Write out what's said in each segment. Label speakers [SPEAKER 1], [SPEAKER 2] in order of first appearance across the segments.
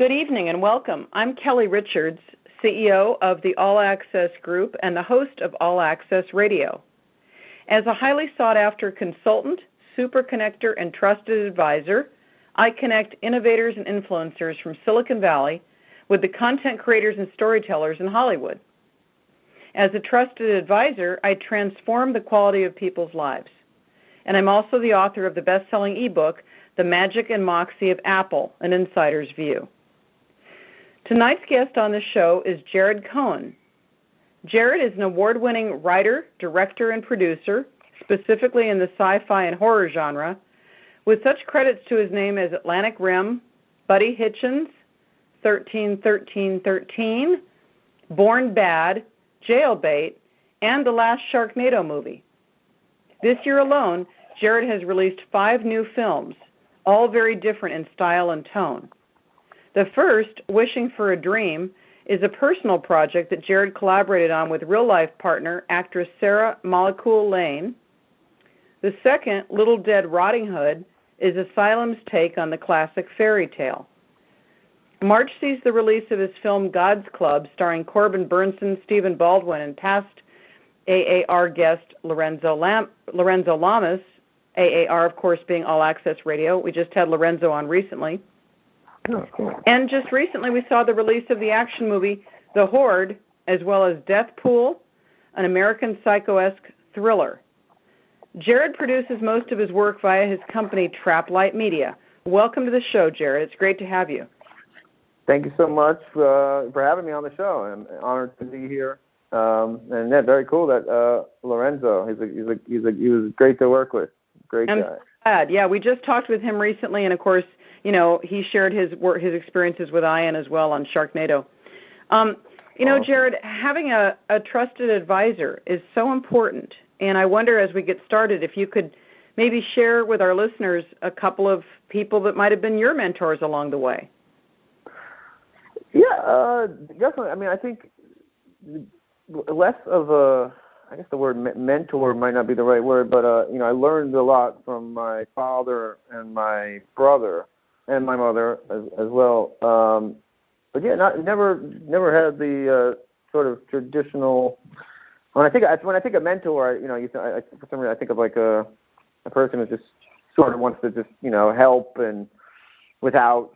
[SPEAKER 1] Good evening and welcome. I'm Kelli Richards, CEO of the All Access Group and the host of All Access Radio. As a highly sought-after consultant, super connector, and trusted advisor, I connect innovators and influencers from Silicon Valley with the content creators and storytellers in Hollywood. As a trusted advisor, I transform the quality of people's lives. And I'm also the author of the best-selling ebook, The Magic and Moxie of Apple, An Insider's View. Tonight's guest on the show is Jared Cohn. Jared is an award-winning writer, director, and producer, specifically in the sci-fi and horror genre, with such credits to his name as Atlantic Rim, Buddy Hitchens, 13-13-13, Born Bad, Jailbait, and the last Sharknado movie. This year alone, Jared has released 5 new films, all very different in style and tone. The first, Wishing for a Dream, is a personal project that Jared collaborated on with real-life partner, actress Sarah Molecule Lane. The second, Little Dead Rotting Hood, is Asylum's take on the classic fairy tale. March sees the release of his film God's Club, starring Corbin Burnson, Stephen Baldwin, and past AAR guest Lorenzo Lamas, AAR, of course, being All Access Radio. We just had Lorenzo on recently.
[SPEAKER 2] Oh, cool.
[SPEAKER 1] And just recently we saw the release of the action movie The Horde, as well as Death Pool, an American Psycho-esque thriller. Jared produces most of his work via his company, Traplight Media. Welcome to the show, Jared. It's great to have you.
[SPEAKER 2] Thank you so much for having me on the show. I'm honored to be here. And yeah, very cool that Lorenzo, he was great to work with. Great guy.
[SPEAKER 1] I'm glad. Yeah, we just talked with him recently, and of course, you know, he shared his experiences with Ian as well on Sharknado. You know, Jared, having a trusted advisor is so important, and I wonder as we get started if you could maybe share with our listeners a couple of people that might have been your mentors along the way.
[SPEAKER 2] Yeah, definitely. I mean, I think less of a, I guess the word mentor might not be the right word, but, you know, I learned a lot from my father and my brother and my mother as well. But yeah, never had the sort of traditional. When I think of mentor, for some reason I think of like a person who just sort of wants to just help and without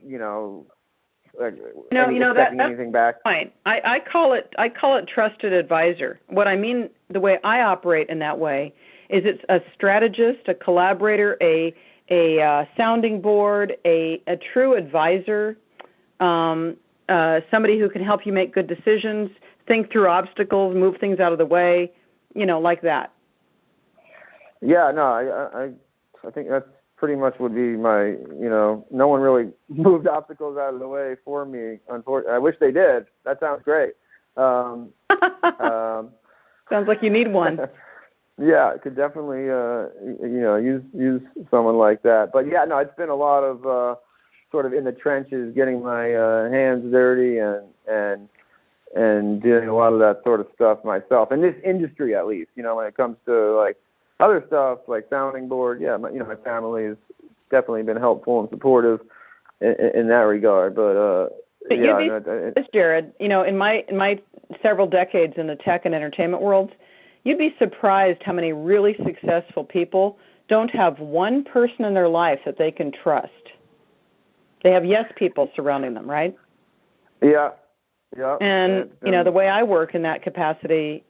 [SPEAKER 2] expecting anything back.
[SPEAKER 1] Fine. I call it trusted advisor. What I mean, the way I operate in that way is it's a strategist, a collaborator, a sounding board, a true advisor, somebody who can help you make good decisions, think through obstacles, move things out of the way, like that. Yeah,
[SPEAKER 2] no, I think that's pretty much would be my, no one really moved obstacles out of the way for me. Unfortunately, I wish they did. That sounds great.
[SPEAKER 1] Sounds like you need one.
[SPEAKER 2] Yeah, I could definitely, use someone like that. But yeah, no, it's been a lot of sort of in the trenches, getting my hands dirty and doing a lot of that sort of stuff myself. In this industry, at least, when it comes to like other stuff like sounding board, yeah, my family has definitely been helpful and supportive in that regard. But yeah,
[SPEAKER 1] Jared, in my several decades in the tech and entertainment worlds, you'd be surprised how many really successful people don't have one person in their life that they can trust. They have yes people surrounding them, right?
[SPEAKER 2] Yeah. Yeah.
[SPEAKER 1] And the way I work in that capacity,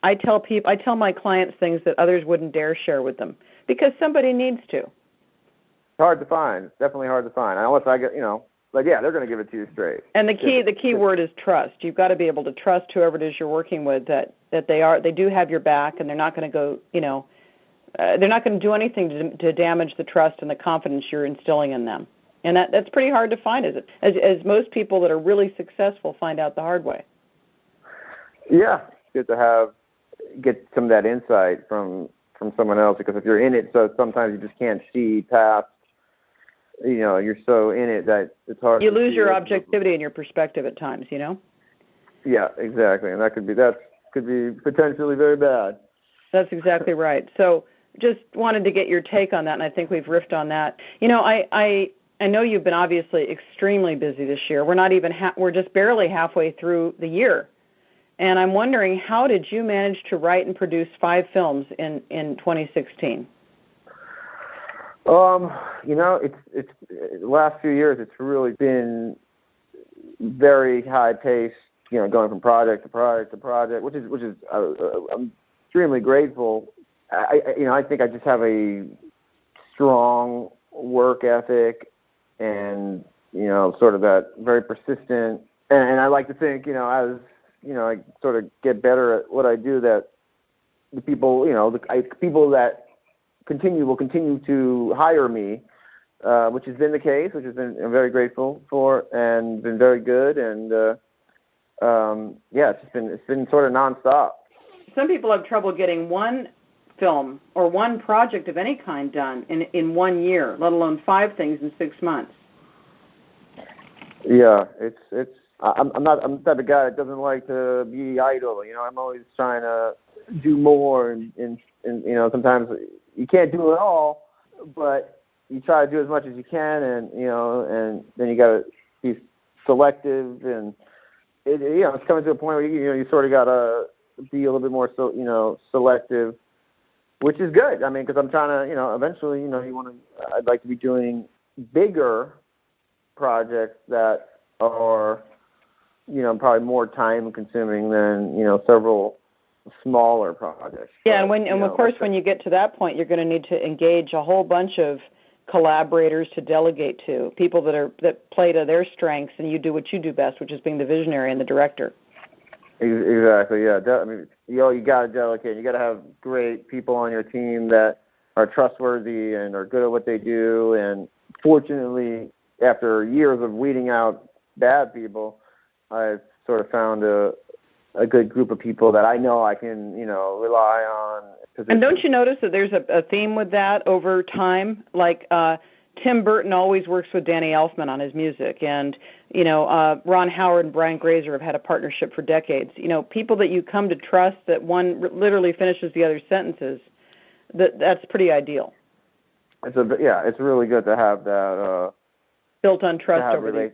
[SPEAKER 1] I tell my clients things that others wouldn't dare share with them because somebody needs to.
[SPEAKER 2] It's hard to find. It's definitely hard to find. Unless I get, they're going to give it to you straight.
[SPEAKER 1] And the key word is trust. You've got to be able to trust whoever it is you're working with that they do have your back, and they're not going to go, they're not going to do anything to damage the trust and the confidence you're instilling in them. And that's pretty hard to find, as most people that are really successful find out the hard way.
[SPEAKER 2] Yeah, it's good to get some of that insight from someone else, because if you're in it, so sometimes you just can't see past. You're so in it that it's hard.
[SPEAKER 1] You lose your objectivity and your perspective at times.
[SPEAKER 2] Yeah, exactly, and that could be potentially very bad.
[SPEAKER 1] That's exactly right. So, just wanted to get your take on that, and I think we've riffed on that. I know you've been obviously extremely busy this year. We're not even we're just barely halfway through the year. And I'm wondering, how did you manage to write and produce 5 films in 2016?
[SPEAKER 2] It's the last few years, it's really been very high pace, going from project to project to project, which is I'm extremely grateful. I think I just have a strong work ethic and, sort of that very persistent, and I like to think, as, I sort of get better at what I do, that the people, people that will continue to hire me, which has been the case, which I'm very grateful for, and been very good, and it's been sort of nonstop.
[SPEAKER 1] Some people have trouble getting one film or one project of any kind done in 1 year, let alone 5 things in 6 months.
[SPEAKER 2] Yeah, I'm the type of guy that doesn't like to be idle. I'm always trying to do more, and sometimes you can't do it all, but you try to do as much as you can, and and then you got to be selective, and it's coming to a point where you sort of got to be a little bit more selective, which is good. I mean, because I'm trying to eventually I'd like to be doing bigger projects that are probably more time consuming than several smaller projects.
[SPEAKER 1] Yeah, and of course when you get to that point, you're going to need to engage a whole bunch of collaborators to delegate to, people that play to their strengths, and you do what you do best, which is being the visionary and the director.
[SPEAKER 2] Exactly. Yeah. I mean, you got to delegate. You got to have great people on your team that are trustworthy and are good at what they do. And fortunately, after years of weeding out bad people, I've sort of found a good group of people that I know I can, rely on.
[SPEAKER 1] And don't you notice that there's a theme with that over time? Like Tim Burton always works with Danny Elfman on his music, and Ron Howard and Brian Grazer have had a partnership for decades. People that you come to trust, that one literally finishes the other sentences. That's pretty ideal.
[SPEAKER 2] It's really good to have that
[SPEAKER 1] built on trust over the.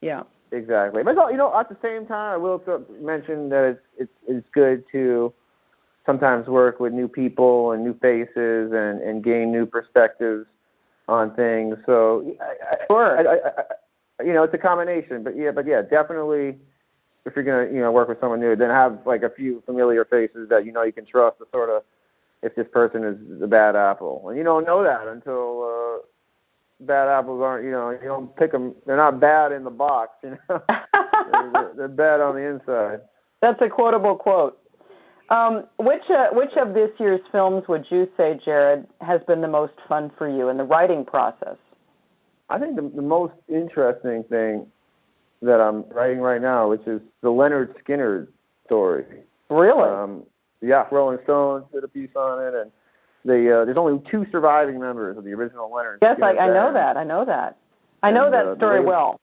[SPEAKER 1] Yeah.
[SPEAKER 2] Exactly. But at the same time, I will mention that it's good to sometimes work with new people and new faces and gain new perspectives on things. So, it's a combination. But definitely, if you're gonna work with someone new, then have like a few familiar faces that you can trust to sort of, if this person is a bad apple, and you don't know that until. Bad apples aren't, you don't pick them. They're not bad in the box, they're bad on the inside.
[SPEAKER 1] That's a quotable quote. Which of this year's films would you say, Jared, has been the most fun for you in the writing process?
[SPEAKER 2] I think the most interesting thing that I'm writing right now, which is the Leonard Skinner story.
[SPEAKER 1] Really?
[SPEAKER 2] Rolling Stone did a piece on it, and there's only 2 surviving members of the original Leonard.
[SPEAKER 1] Yes, I know that. I know that. I know that story well.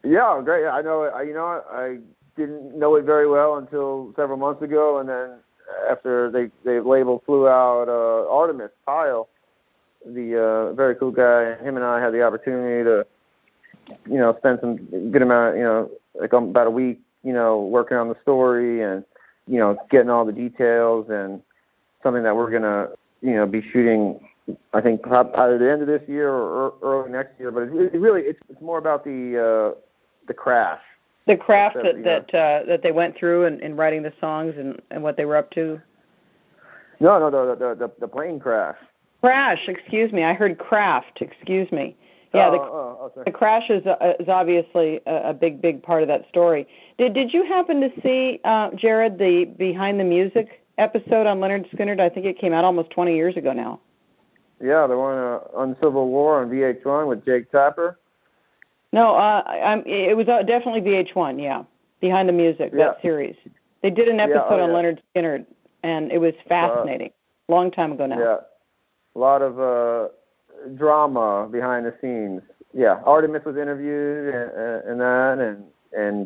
[SPEAKER 2] Yeah, great. I know it. I didn't know it very well until several months ago, and then after the label flew out Artemis Pyle, the very cool guy, him and I had the opportunity to, spend some good amount, like about a week, working on the story and, getting all the details, and something that we're gonna be shooting, I think, either the end of this year or early next year. But it's more about the crash.
[SPEAKER 1] The craft that they went through in writing the songs and what they were up to.
[SPEAKER 2] No, the plane crash.
[SPEAKER 1] Crash, excuse me. I heard craft. Excuse me. Yeah, the crash is obviously a big part of that story. Did you happen to see, Jared, the Behind the Music episode on Leonard Skinner? I think it came out almost 20 years ago now.
[SPEAKER 2] Yeah, the one on Civil War on VH1 with Jake Tapper.
[SPEAKER 1] No, it was definitely VH1. Yeah, Behind the Music, that series. They did an episode on Leonard Skinner, and it was fascinating. Long time ago now.
[SPEAKER 2] Yeah, a lot of drama behind the scenes. Yeah, Artemis was interviewed and that, and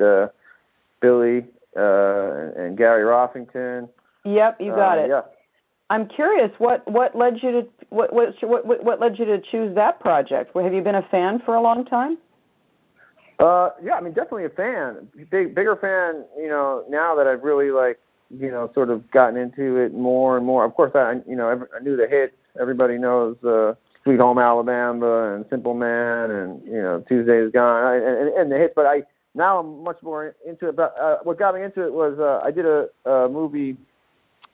[SPEAKER 2] Billy and Gary Rossington.
[SPEAKER 1] Yep, you got it.
[SPEAKER 2] Yeah.
[SPEAKER 1] I'm curious, what led you to what led you to choose that project? Have you been a fan for a long time?
[SPEAKER 2] Yeah, I mean, definitely a fan, bigger fan. Now that I've really sort of gotten into it more and more. Of course, I knew the hits. Everybody knows Sweet Home Alabama and Simple Man and Tuesday Is Gone and the hits. But now I'm much more into it. But what got me into it was I did a movie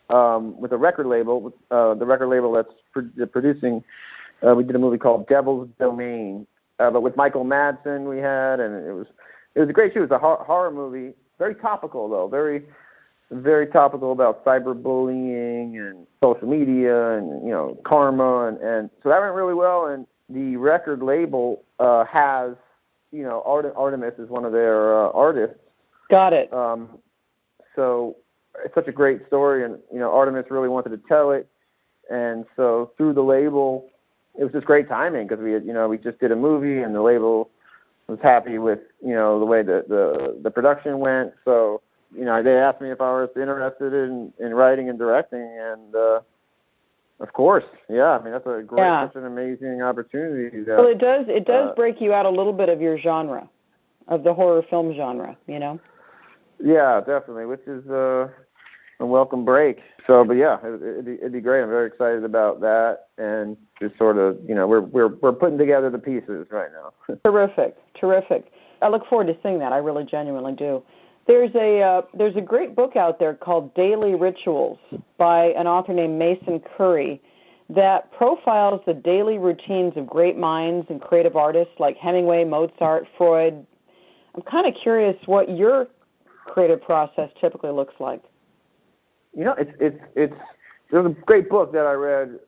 [SPEAKER 2] with a record label, the record label that's producing. We did a movie called Devil's Domain. But with Michael Madsen we had, and it was a great show. It was a horror movie, very topical though, very very topical about cyberbullying and social media and karma, and so that went really well. And the record label has Artemis is one of their artists.
[SPEAKER 1] Got it.
[SPEAKER 2] So it's such a great story, and Artemis really wanted to tell it, and so through the label. It was just great timing because we just did a movie and the label was happy with the way the production went. So they asked me if I was interested in writing and directing, and of course, yeah. I mean that's such an amazing opportunity.
[SPEAKER 1] Well, it does break you out a little bit of your genre, of the horror film genre.
[SPEAKER 2] Yeah, definitely, which is a welcome break. So, but yeah, it'd be great. I'm very excited about that, and just sort of, we're putting together the pieces right now.
[SPEAKER 1] Terrific. I look forward to seeing that. I really genuinely do. There's a great book out there called Daily Rituals by an author named Mason Curry that profiles the daily routines of great minds and creative artists like Hemingway, Mozart, Freud. I'm kind of curious what your creative process typically looks like.
[SPEAKER 2] There's a great book that I read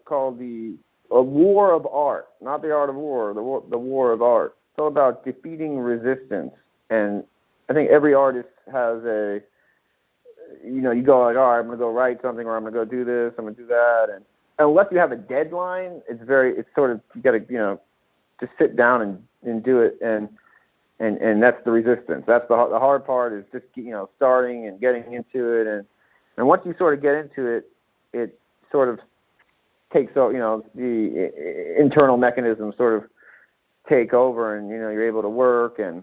[SPEAKER 2] called The War of Art, not the art of war, the War of Art. It's all about defeating resistance, and I think every artist has you go like, all right, I'm going to go write something, or I'm going to go do this, I'm going to do that, and unless you have a deadline, it's sort of, you got to, just sit down and do it, and that's the resistance. That's the hard part is just, starting and getting into it, and once you sort of get into it, it sort of takes over, the internal mechanisms sort of take over, and, you're able to work, and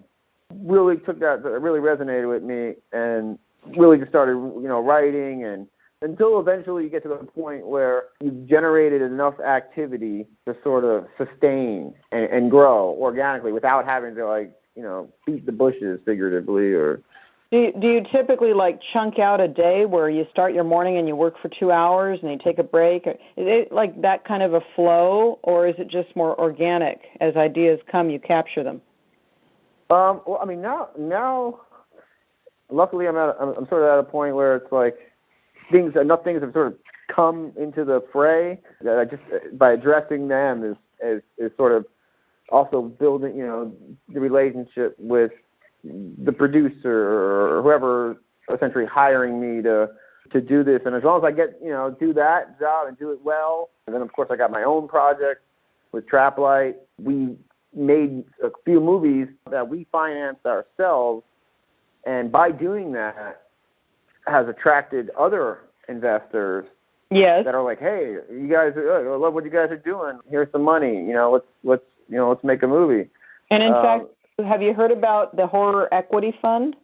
[SPEAKER 2] really really resonated with me, and really just started, writing, and until eventually you get to the point where you've generated enough activity to sort of sustain and grow organically without having to, beat the bushes figuratively or...
[SPEAKER 1] Do you typically chunk out a day where you start your morning and you work for 2 hours and you take a break? Is it like that kind of a flow, or is it just more organic? As ideas come, you capture them.
[SPEAKER 2] Well, I mean, now, luckily, I'm sort of at a point where it's like enough things have sort of come into the fray that I just by addressing them is sort of also building the relationship with the producer or whoever essentially hiring me to do this, and as long as I get do that job and do it well, and then of course I got my own project with Traplight. We made a few movies that we financed ourselves, and by doing that has attracted other investors.
[SPEAKER 1] Yes.
[SPEAKER 2] That are like, hey, you guys, I love what you guys are doing. Here's some money. Let's make a movie.
[SPEAKER 1] And in fact, have you heard about the Horror Equity Fund?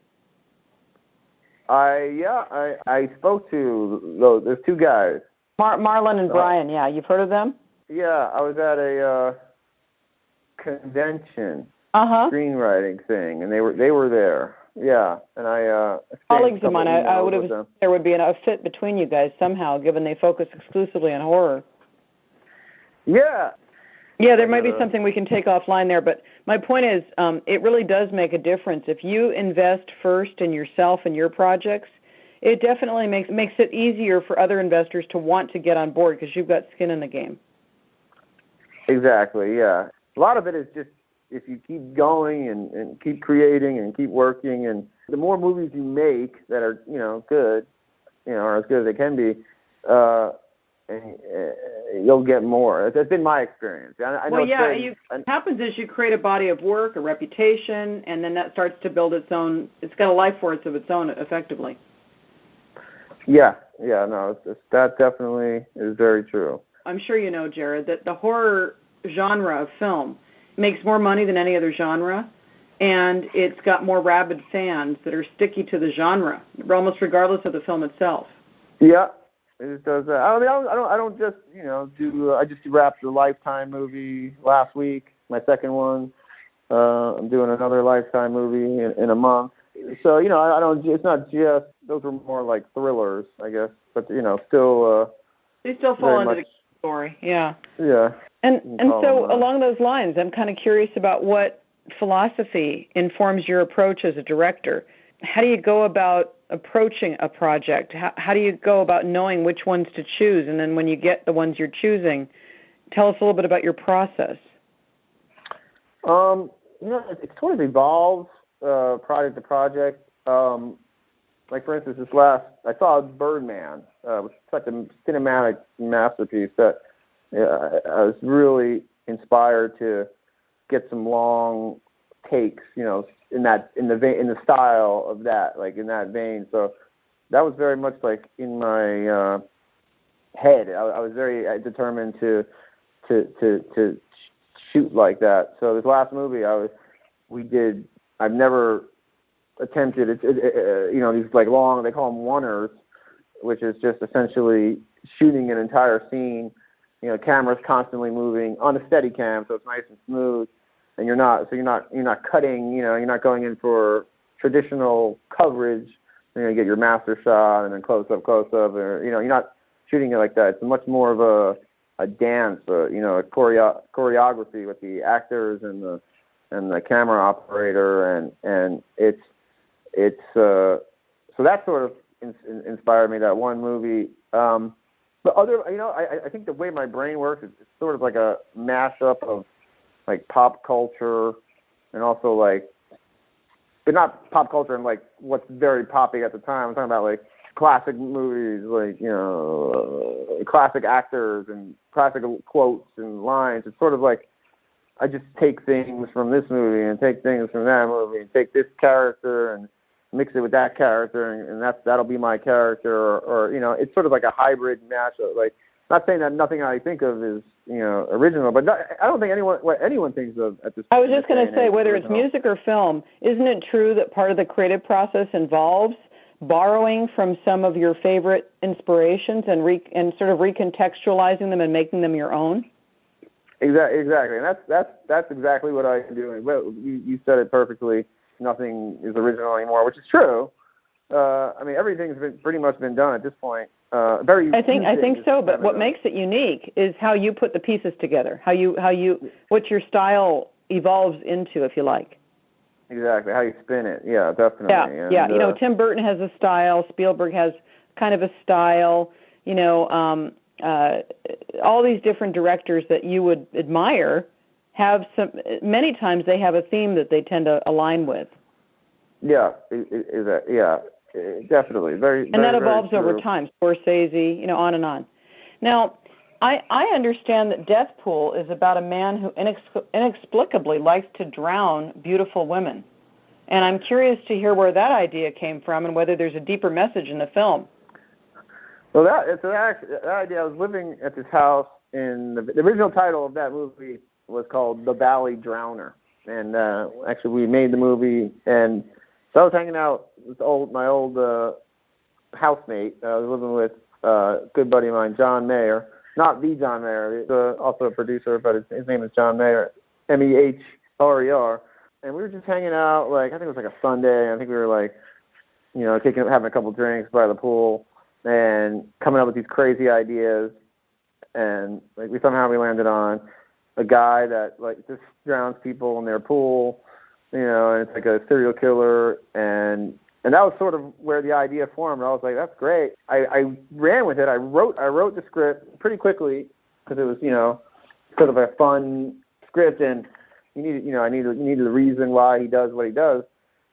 [SPEAKER 2] I spoke to there's two guys.
[SPEAKER 1] Marlon and Brian. Yeah, you've heard of them?
[SPEAKER 2] Yeah, I was at a convention screenwriting thing, and they were there. Yeah, and I
[SPEAKER 1] colleagues of mine. I would have. There would be a fit between you guys somehow, given they focus exclusively on horror.
[SPEAKER 2] Yeah.
[SPEAKER 1] Yeah, there might be something we can take offline there, but my point is, it really does make a difference. If you invest first in yourself and your projects, it definitely makes it easier for other investors to want to get on board because you've got skin in the game.
[SPEAKER 2] Exactly, yeah. A lot of it is just if you keep going and keep creating and keep working, and the more movies you make that are, good, or as good as they can be, you'll get more. That's been my experience. I know
[SPEAKER 1] what happens is you create a body of work, a reputation, and then that starts to build its own. It's got a life force of its own, effectively.
[SPEAKER 2] Yeah, no, that definitely is very true.
[SPEAKER 1] I'm sure you know, Jared, that the horror genre of film makes more money than any other genre, and it's got more rabid fans that are sticky to the genre, almost regardless of the film itself.
[SPEAKER 2] Yeah, it does that. I don't just do. I just wrapped the Lifetime movie last week, my second one. I'm doing another Lifetime movie in a month. So I don't. It's not just those were more like thrillers, I guess. But still.
[SPEAKER 1] They still fall into the story. Yeah.
[SPEAKER 2] Yeah.
[SPEAKER 1] And so along those lines, I'm kind of curious about what philosophy informs your approach as a director. How do you go about approaching a project? How do you go about knowing which ones to choose? And then when you get the ones you're choosing, tell us a little bit about your process.
[SPEAKER 2] It sort of evolves project to project. Like, for instance, I saw Birdman, which is such a cinematic masterpiece that I was really inspired to get some long takes, in the style of that, like in that vein. So that was very much like in my head. I was very determined to shoot like that. So this last movie I've never attempted these like long, they call them oneers, which is just essentially shooting an entire scene. Camera's constantly moving on a steady cam, so it's nice and smooth, and you're not cutting. You're not going in for traditional coverage. You get your master shot and then close up, or you're not shooting it like that. It's much more of a dance, a choreography with the actors and the camera operator, and it's so that sort of inspired me, that one movie. But I think the way my brain works, it's sort of like a mashup of like pop culture and also but not pop culture and like what's very poppy at the time. I'm talking about like classic movies, like classic actors and classical quotes and lines. It's sort of like I just take things from this movie and take things from that movie and take this character and mix it with that character, and that'll be my character, or it's sort of like a hybrid mashup. Like, not saying that nothing I think of is original, but I don't think what anyone thinks of at this point.
[SPEAKER 1] I was just going to say, whether it's music or film, isn't it true that part of the creative process involves borrowing from some of your favorite inspirations and sort of recontextualizing them and making them your own?
[SPEAKER 2] Exactly, and that's exactly what I'm doing. Well, you said it perfectly. Nothing is original anymore, which is true. Everything's pretty much been done at this point. I
[SPEAKER 1] think so. But what makes it unique is how you put the pieces together. What your style evolves into, if you like.
[SPEAKER 2] Exactly, how you spin it. Yeah, definitely.
[SPEAKER 1] Yeah. And, Tim Burton has a style. Spielberg has kind of a style. All these different directors that you would admire have many times they have a theme that they tend to align with.
[SPEAKER 2] Yeah, definitely.
[SPEAKER 1] And that evolves over time. Scorsese, on and on. Now, I understand that Death Pool is about a man who inexplicably likes to drown beautiful women. And I'm curious to hear where that idea came from and whether there's a deeper message in the film.
[SPEAKER 2] Well, that idea, I was living at this house in the original title of that movie was called The Valley Drowner, and actually we made the movie, and so I was hanging out with my old housemate. I was living with a good buddy of mine, John Mayer, not the John Mayer, he's also a producer, but his name is John Mayer, Meher, and we were just hanging out, I think it was like a Sunday, I think we were having a couple drinks by the pool, and coming up with these crazy ideas, and we landed on a guy that just drowns people in their pool, and it's like a serial killer, and that was sort of where the idea formed. I was like, that's great. I ran with it. I wrote the script pretty quickly because it was sort of a fun script, and you needed a reason why he does what he does.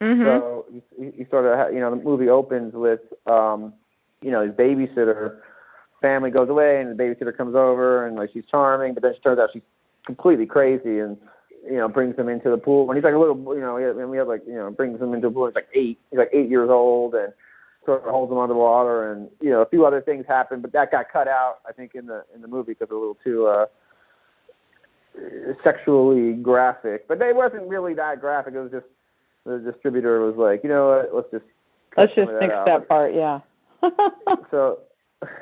[SPEAKER 2] Mm-hmm. So you sort of the movie opens with his babysitter. Family goes away, and the babysitter comes over, and she's charming, but then it turns out she's completely crazy, and brings him into the pool when he's like a little, brings him into the pool. He's like 8 years old, and sort of holds him underwater, and a few other things happened, but that got cut out, I think, in the movie because it was a little too sexually graphic. But it wasn't really that graphic. It was just the distributor was like, you know what, let's just
[SPEAKER 1] nix that part, yeah.
[SPEAKER 2] So.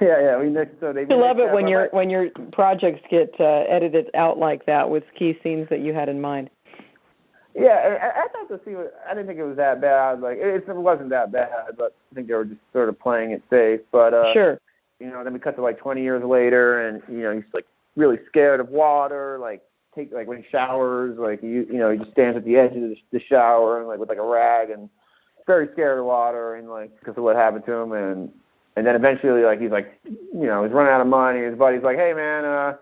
[SPEAKER 2] Yeah. We nixed. So they.
[SPEAKER 1] I love it when your projects get edited out like that with key scenes that you had in mind.
[SPEAKER 2] Yeah, I thought I didn't think it was that bad. Like it wasn't that bad, but I think they were just sort of playing it safe. But
[SPEAKER 1] sure.
[SPEAKER 2] Then we cut to like 20 years later, and he's like really scared of water. Like when he showers, like he just stands at the edge of the shower and like with like a rag, and very scared of water, and like because of what happened to him, and then eventually, like, he's like, he's running out of money. His buddy's like, hey, man,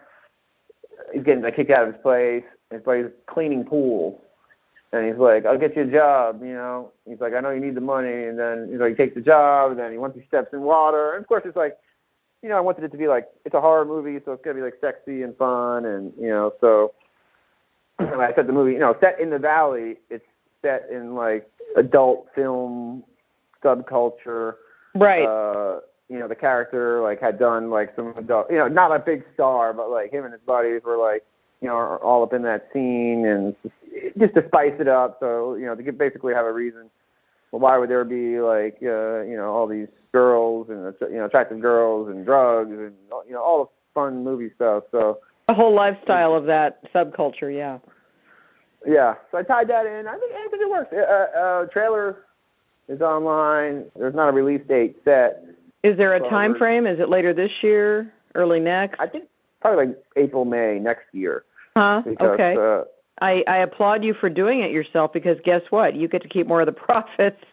[SPEAKER 2] he's getting like, kicked out of his place. His buddy's cleaning pools. And he's like, I'll get you a job, He's like, I know you need the money. And then, he takes the job. And then once he steps in water. And, of course, it's like, I wanted it to be like, it's a horror movie, so it's going to be, like, sexy and fun. And, so like I said, the movie, set in the valley, it's set in, like, adult film subculture.
[SPEAKER 1] Right.
[SPEAKER 2] The character like had done like some adult, not a big star, but like him and his buddies were like, are all up in that scene, and just to spice it up. So to basically have a reason. Well, why would there be like all these girls and attractive girls and drugs and all the fun movie stuff? So
[SPEAKER 1] the whole lifestyle of that subculture, yeah.
[SPEAKER 2] Yeah. So I tied that in. I think it works. Trailer is online. There's not a release date set.
[SPEAKER 1] Is there a time frame? Is it later this year, early next?
[SPEAKER 2] I think probably like April, May next year.
[SPEAKER 1] Because, okay. I applaud you for doing it yourself because guess what? You get to keep more of the profits.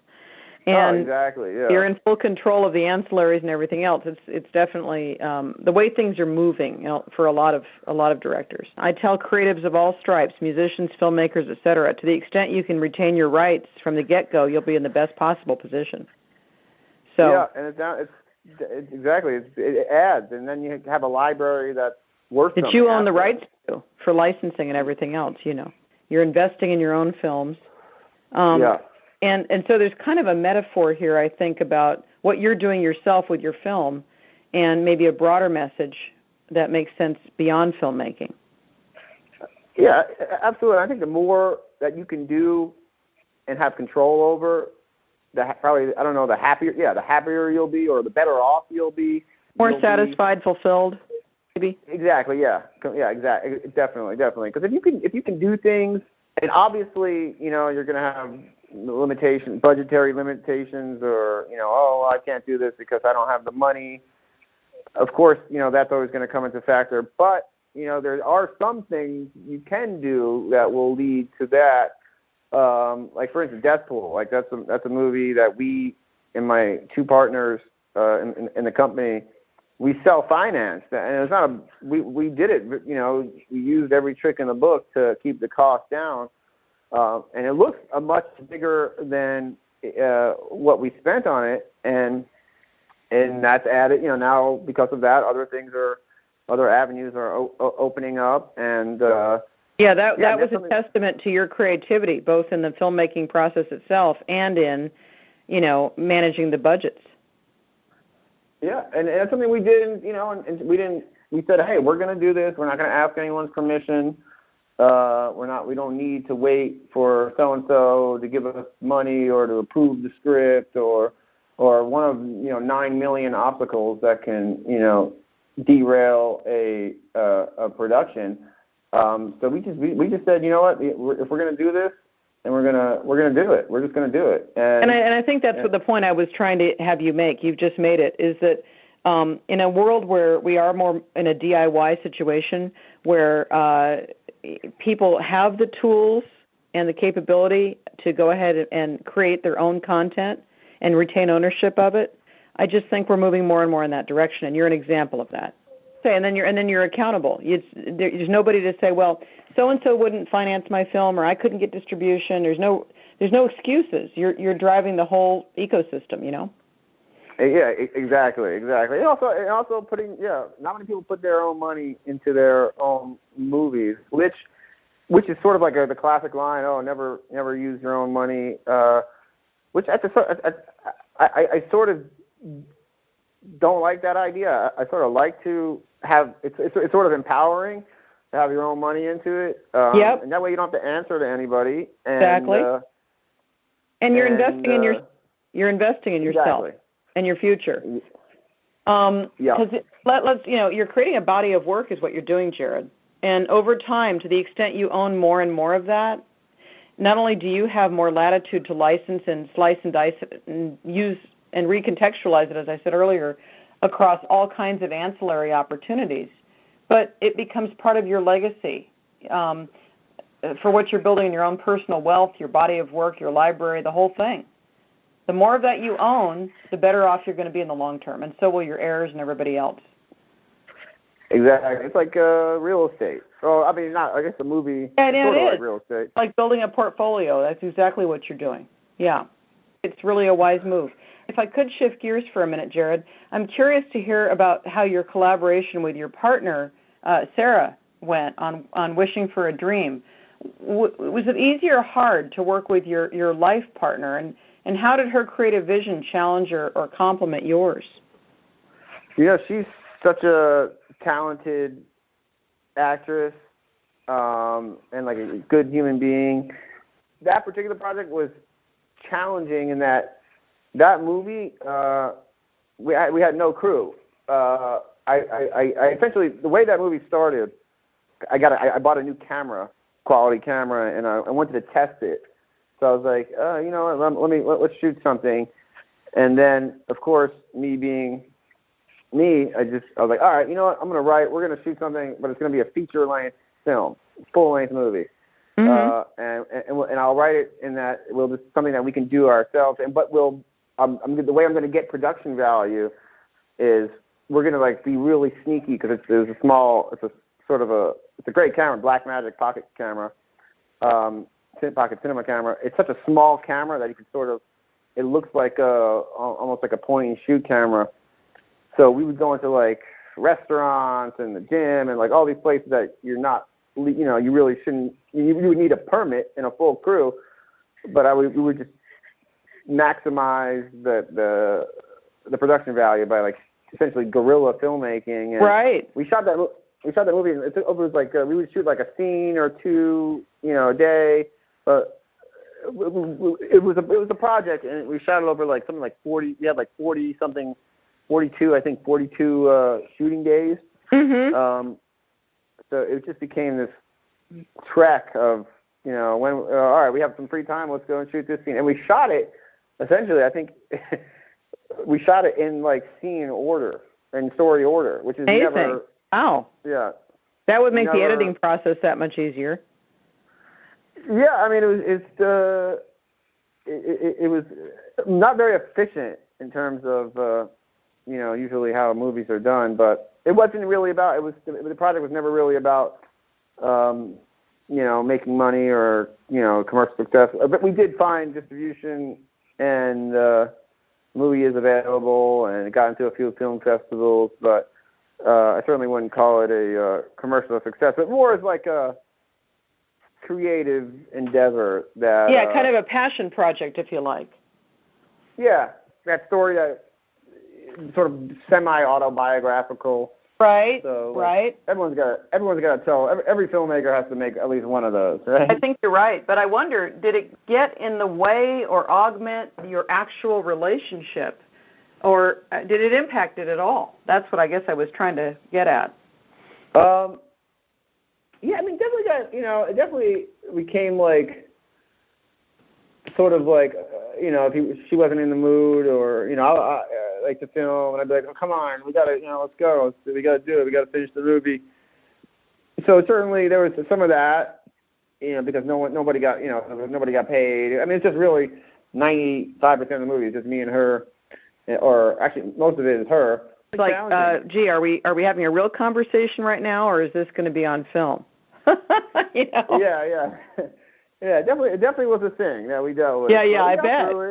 [SPEAKER 1] And
[SPEAKER 2] exactly, yeah.
[SPEAKER 1] You're in full control of the ancillaries and everything else. It's definitely the way things are moving for a lot of directors. I tell creatives of all stripes, musicians, filmmakers, etc., to the extent you can retain your rights from the get-go, you'll be in the best possible position. So
[SPEAKER 2] yeah, and it's exactly it adds, and then you have a library that's worth
[SPEAKER 1] that you own the rights to for licensing and everything else. You're investing in your own films.
[SPEAKER 2] Yeah.
[SPEAKER 1] And so there's kind of a metaphor here, I think, about what you're doing yourself with your film and maybe a broader message that makes sense beyond filmmaking.
[SPEAKER 2] Yeah, absolutely. I think the more that you can do and have control over, the happier you'll be, or the better off you'll be.
[SPEAKER 1] More satisfied, fulfilled, maybe.
[SPEAKER 2] Exactly. Yeah. Yeah. Exactly. Definitely. Because if you can do things, and obviously, you're going to have budgetary limitations, or I can't do this because I don't have the money. Of course, that's always going to come into factor. But there are some things you can do that will lead to that. Like for instance, Deathpool. Like that's a movie that we and my two partners in the company, we self-financed, and it's not we did it. We used every trick in the book to keep the cost down. And it looks much bigger than what we spent on it, and that's added. Now because of that, other avenues are opening up, and
[SPEAKER 1] that was a testament to your creativity, both in the filmmaking process itself and in managing the budgets.
[SPEAKER 2] Yeah, and that's something we did, and we said, hey, we're going to do this. We're not going to ask anyone's permission. We don't need to wait for so-and-so to give us money or to approve the script or one of 9 million obstacles that can derail a production. So we just said, you know what, if we're going to do this, and we're gonna do it. We're just gonna do it. And
[SPEAKER 1] I think that's what the point I was trying to have you make. You've just made it. Is that in a world where we are more in a DIY situation, where people have the tools and the capability to go ahead and create their own content and retain ownership of it, I just think we're moving more and more in that direction, and you're an example of that. And then you're accountable. There's nobody to say, well, so and so wouldn't finance my film, or I couldn't get distribution. There's no excuses. You're driving the whole ecosystem,
[SPEAKER 2] Yeah, exactly. And also putting not many people put their own money into their own movies, which is sort of like the classic line, never use your own money. Which I sort of don't like that idea. I sort of like to have it's sort of empowering to have your own money into it.
[SPEAKER 1] Yep.
[SPEAKER 2] And that way you don't have to answer to anybody. And,
[SPEAKER 1] exactly. And you're investing in you're investing in yourself
[SPEAKER 2] exactly.
[SPEAKER 1] and your future.
[SPEAKER 2] Yeah.
[SPEAKER 1] Because let's you're creating a body of work is what you're doing, Jared. And over time, to the extent you own more and more of that, not only do you have more latitude to license and slice and dice it and use and recontextualize it, as I said earlier, across all kinds of ancillary opportunities, but it becomes part of your legacy for what you're building in your own personal wealth, your body of work, your library, the whole thing. The more of that you own, the better off you're going to be in the long term, and so will your heirs and everybody else.
[SPEAKER 2] Exactly. It's like real estate. Well, I mean, not. I guess the movie
[SPEAKER 1] it
[SPEAKER 2] sort of
[SPEAKER 1] is
[SPEAKER 2] like real estate.
[SPEAKER 1] Like building a portfolio. That's exactly what you're doing. Yeah. It's really a wise move. If I could shift gears for a minute, Jared, I'm curious to hear about how your collaboration with your partner, Sarah, went on Wishing for a Dream. Was it easy or hard to work with your life partner, and how did her creative vision challenge or complement yours?
[SPEAKER 2] She's such a talented actress and like a good human being. That particular project was challenging in that movie we had no crew. I essentially, the way that movie started, I bought a new quality camera, and I wanted to test it. So I was like, let's shoot something. And then, of course, me being me, I was like, all right, you know what? I'm we're going to shoot something, but it's going to be a feature-length film, full-length movie. Mm-hmm. And I'll write it in that we'll just something that we can do ourselves. But the way I'm going to get production value is we're going to be really sneaky because it's a great camera, Blackmagic pocket camera, pocket cinema camera. It's such a small camera that you can it looks like almost like a point and shoot camera. So we would go into restaurants and the gym and all these places that you're not, you really shouldn't. You would need a permit and a full crew, but we would just maximize the production value by essentially guerrilla filmmaking. And
[SPEAKER 1] right.
[SPEAKER 2] We shot that movie. And it was we would shoot a scene or two, a day. But it was a project, and we shot it over something like 40. We had 40 something. 42 shooting days.
[SPEAKER 1] Mm-hmm.
[SPEAKER 2] So it just became this trek of, when, all right, we have some free time, let's go and shoot this scene. And we shot it, essentially, I think, we shot it in, scene order, in story order, which is
[SPEAKER 1] amazing.
[SPEAKER 2] Never...
[SPEAKER 1] Wow.
[SPEAKER 2] Yeah.
[SPEAKER 1] That would make the editing process that much easier.
[SPEAKER 2] Yeah, I mean, it was not very efficient in terms of... usually how movies are done, but it wasn't really about. The project was never really about, making money or commercial success. But we did find distribution, and the movie is available, and it got into a few film festivals. But I certainly wouldn't call it a commercial success, but more as a creative endeavor that.
[SPEAKER 1] Yeah, kind of a passion project, if you like. Yeah,
[SPEAKER 2] that story that. Sort of semi-autobiographical.
[SPEAKER 1] Right.
[SPEAKER 2] So,
[SPEAKER 1] right.
[SPEAKER 2] Everyone's got to tell. Every filmmaker has to make at least one of those, right?
[SPEAKER 1] I think you're right, but I wonder, did it get in the way or augment your actual relationship, or did it impact it at all? That's what I guess I was trying to get at.
[SPEAKER 2] Yeah, I mean, definitely got. It definitely became sort of if she wasn't in the mood, or I like to film, and I'd be like, oh, come on, we gotta, let's go, we gotta do it, we gotta finish the movie. So certainly there was some of that, because nobody got paid. I mean, it's just really 95% of the movie is just me and her, or actually most of it is her.
[SPEAKER 1] Gee, are we having a real conversation right now, or is this going to be on film?
[SPEAKER 2] Yeah. Yeah, it definitely was a thing that we dealt with.
[SPEAKER 1] Yeah, I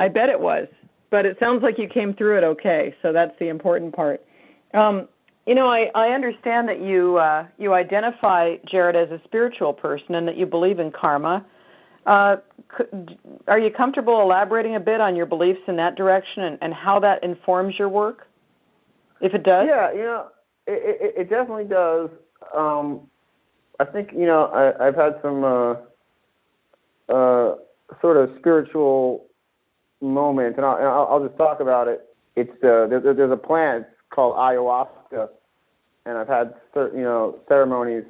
[SPEAKER 1] bet it was. But it sounds like you came through it okay, so that's the important part. I understand that you are you comfortable elaborating a bit on your beliefs in that direction and how that informs your work, if it does?
[SPEAKER 2] Yeah, it definitely does. I think, I've had some sort of spiritual moments, and I'll just talk about it. It's there's a plant called Ayahuasca, and I've had ceremonies,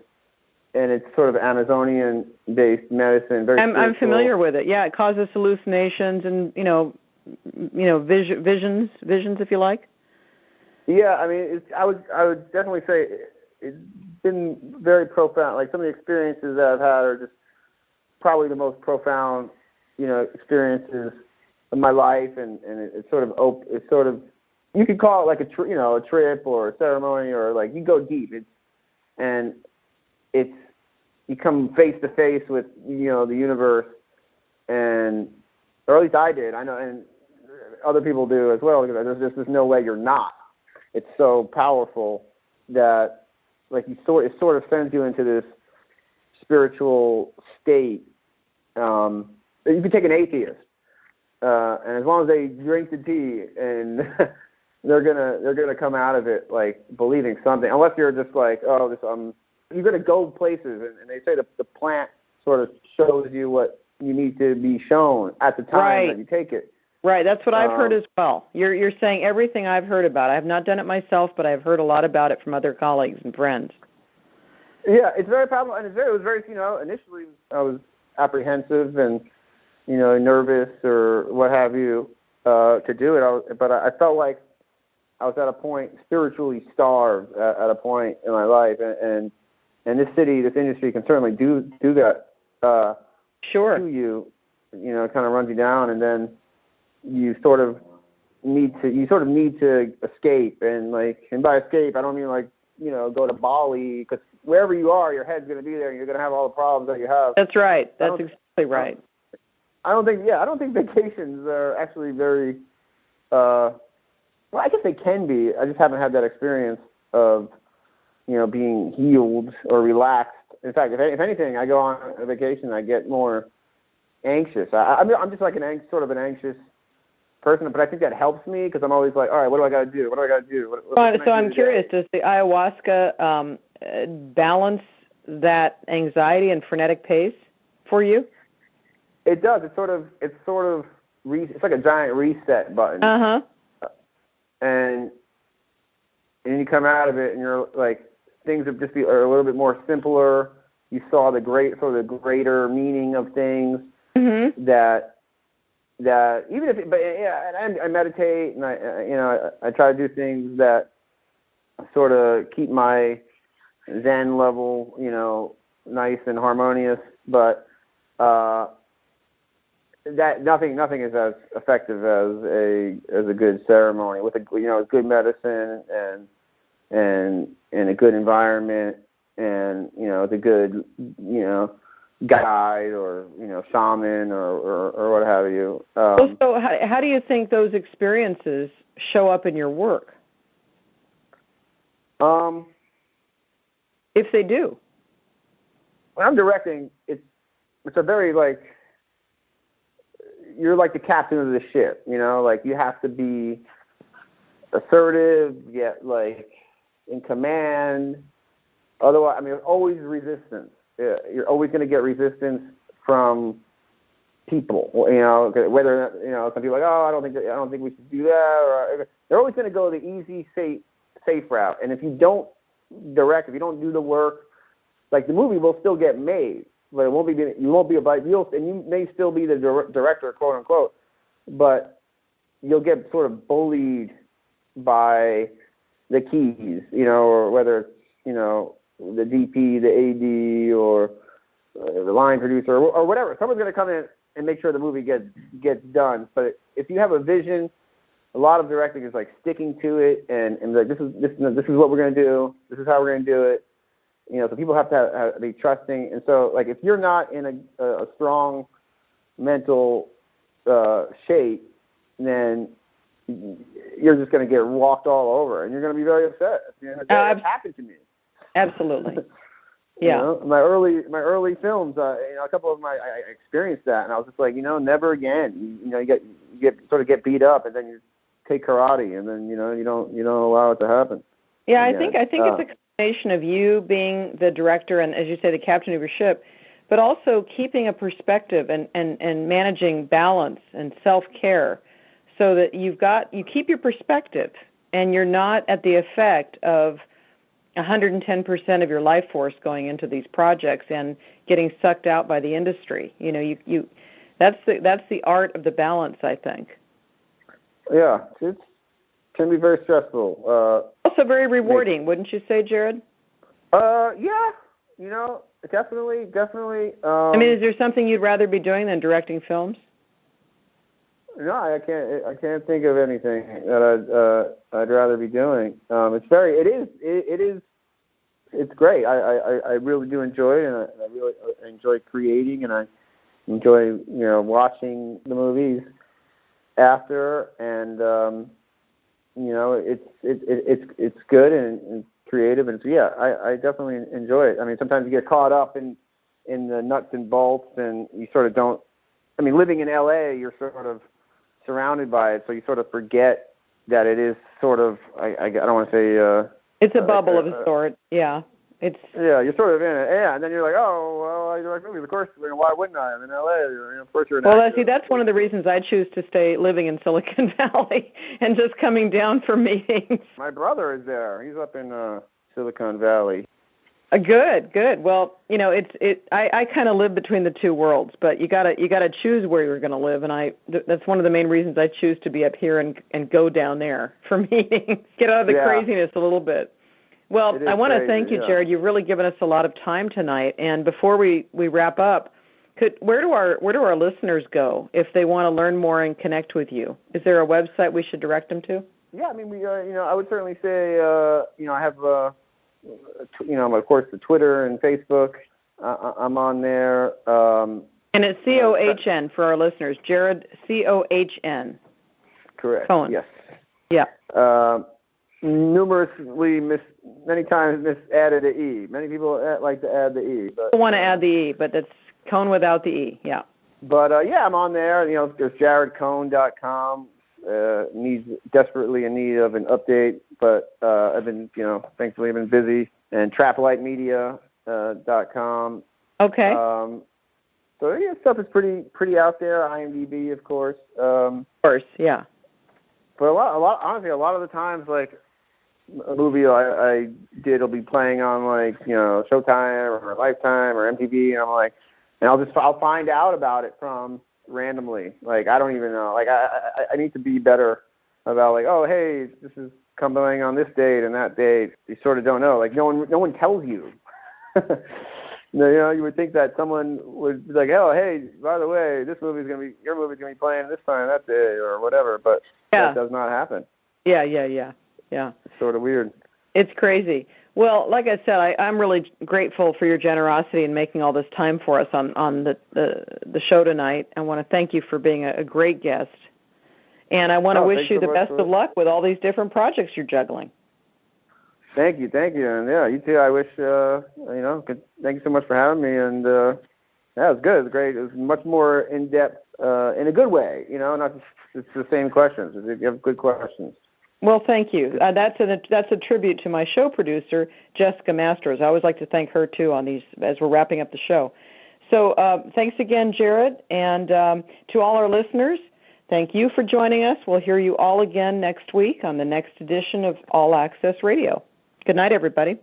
[SPEAKER 2] and it's sort of Amazonian-based medicine. Very
[SPEAKER 1] I'm familiar with it. Yeah, it causes hallucinations and visions, if you like.
[SPEAKER 2] Yeah, I mean, I would definitely say it's been very profound. Like some of the experiences that I've had are just probably the most profound, experiences of my life, and it's sort of you could call it like a trip or a ceremony, or like you go deep. You come face to face with the universe, or at least I did. I know, and other people do as well. Because there's no way you're not. It's so powerful that it sort of sends you into this spiritual state. You could take an atheist, and as long as they drink the tea, and they're gonna come out of it believing something. Unless you're just you're gonna go places, and they say the plant sort of shows you what you need to be shown at the time that you take it.
[SPEAKER 1] Right, that's what I've heard as well. You're saying everything I've heard about. I have not done it myself, but I've heard a lot about it from other colleagues and friends.
[SPEAKER 2] Yeah, it's very powerful, and it was very, initially I was apprehensive and, nervous or what have you to do it. But I felt like I was at a point spiritually starved at a point in my life, and this industry can certainly do that.
[SPEAKER 1] Sure.
[SPEAKER 2] To you, kind of runs you down, and then you sort of need to escape, and by escape I don't mean go to Bali, because wherever you are, your head's going to be there, and you're going to have all the problems that you have.
[SPEAKER 1] That's right. That's exactly right.
[SPEAKER 2] I don't think vacations are actually very. Well, I guess they can be. I just haven't had that experience of being healed or relaxed. In fact, if anything, I go on a vacation, I get more anxious. I'm just sort of an anxious person, but I think that helps me because I'm always like, all right, what do I got to do? What do I got to do?
[SPEAKER 1] So I'm curious, does the ayahuasca balance that anxiety and frenetic pace for you?
[SPEAKER 2] It does. It's like a giant reset button.
[SPEAKER 1] Uh-huh.
[SPEAKER 2] And you come out of it, and you're like, things are a little bit more simpler. You saw the greater meaning of things. Mm-hmm. That even if, and I meditate, and I try to do things that sort of keep my Zen level, nice and harmonious, but that nothing is as effective as a good ceremony with good medicine and a good environment, and the good guide or shaman or what have you.
[SPEAKER 1] So how do you think those experiences show up in your work? If they do.
[SPEAKER 2] When I'm directing, it's a very you're like the captain of the ship, you have to be assertive yet in command. Otherwise, always resistance. You're always going to get resistance from people. Whether some people are like, oh, I don't think we should do that, or they're always going to go the easy, safe route. And if you don't direct, if you don't do the work, the movie will still get made, but you won't be and you may still be the director, quote unquote, but you'll get sort of bullied by the keys, or whether it's the DP, the AD, or the line producer, or whatever. Someone's going to come in and make sure the movie gets done. But if you have a vision, a lot of directing is sticking to it, and this is what we're going to do. This is how we're going to do it. So people have to be trusting. And so if you're not in a strong mental shape, then you're just going to get walked all over, and you're going to be very upset. That happened to me.
[SPEAKER 1] Absolutely. Yeah.
[SPEAKER 2] You know, my early films, you know, a couple of them I experienced that, and I was just like, you know, never again. You know, you get beat up, and then you take karate, and then you know you don't allow it to happen.
[SPEAKER 1] Yeah,
[SPEAKER 2] again.
[SPEAKER 1] I think it's a combination of you being the director and, as you say, the captain of your ship, but also keeping a perspective and managing balance and self-care, so that you keep your perspective, and you're not at the effect of 110% of your life force going into these projects and getting sucked out by the industry. You know, that's the art of the balance, I think.
[SPEAKER 2] Yeah, it can be very stressful.
[SPEAKER 1] Also very rewarding, wouldn't you say, Jared?
[SPEAKER 2] Yeah, you know, definitely.
[SPEAKER 1] I mean, is there something you'd rather be doing than directing films?
[SPEAKER 2] No, I can't think of anything that I'd rather be doing. It's great. I really do enjoy it, and I really enjoy creating, and I enjoy watching the movies after, and it's good and creative, and so I definitely enjoy it. I mean, sometimes you get caught up in the nuts and bolts, and you sort of don't. I mean, living in LA, you're sort of surrounded by it, so you sort of forget that it is sort of I don't want to say
[SPEAKER 1] it's a bubble of a sort. Yeah.
[SPEAKER 2] You're sort of in it. Yeah, and then you're like, oh, well, I direct movies. Of course, why wouldn't I? I'm in LA. Of course, you're an actor.
[SPEAKER 1] See, that's one of the reasons I choose to stay living in Silicon Valley and just coming down for meetings.
[SPEAKER 2] My brother is there. He's up in Silicon Valley.
[SPEAKER 1] Good. Well, I kind of live between the two worlds, but you gotta choose where you're going to live, and that's one of the main reasons I choose to be up here and go down there for meetings. Get out of the craziness a little bit. Well, I want to thank you, Jared. You've really given us a lot of time tonight. And before we wrap up, where do our listeners go if they want to learn more and connect with you? Is there a website we should direct them to?
[SPEAKER 2] Yeah, I mean, I would certainly say, I have, of course, the Twitter and Facebook. I'm on there.
[SPEAKER 1] And it's Cohn for our listeners. Jared Cohn.
[SPEAKER 2] Correct.
[SPEAKER 1] Cohn.
[SPEAKER 2] Yes.
[SPEAKER 1] Yeah.
[SPEAKER 2] Many times misadded the E. Many people like to add the E.
[SPEAKER 1] But want to add the E, but that's Cohn without the E, yeah.
[SPEAKER 2] But, I'm on there. There's jaredcohn.com. Desperately in need of an update, but I've been, thankfully I've been busy. And traplightmedia.com.
[SPEAKER 1] Okay.
[SPEAKER 2] So, stuff is pretty out there. IMDb, of course.
[SPEAKER 1] Of course, yeah.
[SPEAKER 2] But honestly, a lot of the times, like, a movie I did will be playing on, like, Showtime or Lifetime or MTV, and I'm like, and I'll find out about it from randomly. Like, I don't even know. Like, I need to be better about, like, oh, hey, this is coming on this date and that date. You sort of don't know. Like, no one tells you. You would think that someone would be like, oh, hey, by the way, your movie's gonna be playing this time, that day, or whatever. But that does not happen. Yeah. It's sort of weird.
[SPEAKER 1] It's crazy. Well, like I said, I'm really grateful for your generosity in making all this time for us on the show tonight. I want to thank you for being a great guest. And I want to wish you the best of luck with all these different projects you're juggling.
[SPEAKER 2] Thank you. And, you too. I wish, thank you so much for having me. And, it was good. It was great. It was much more in-depth in a good way, not just it's the same questions. You have good questions.
[SPEAKER 1] Well, thank you. That's a tribute to my show producer, Jessica Masters. I always like to thank her, too, on these as we're wrapping up the show. So thanks again, Jared. And to all our listeners, thank you for joining us. We'll hear you all again next week on the next edition of All Access Radio. Good night, everybody.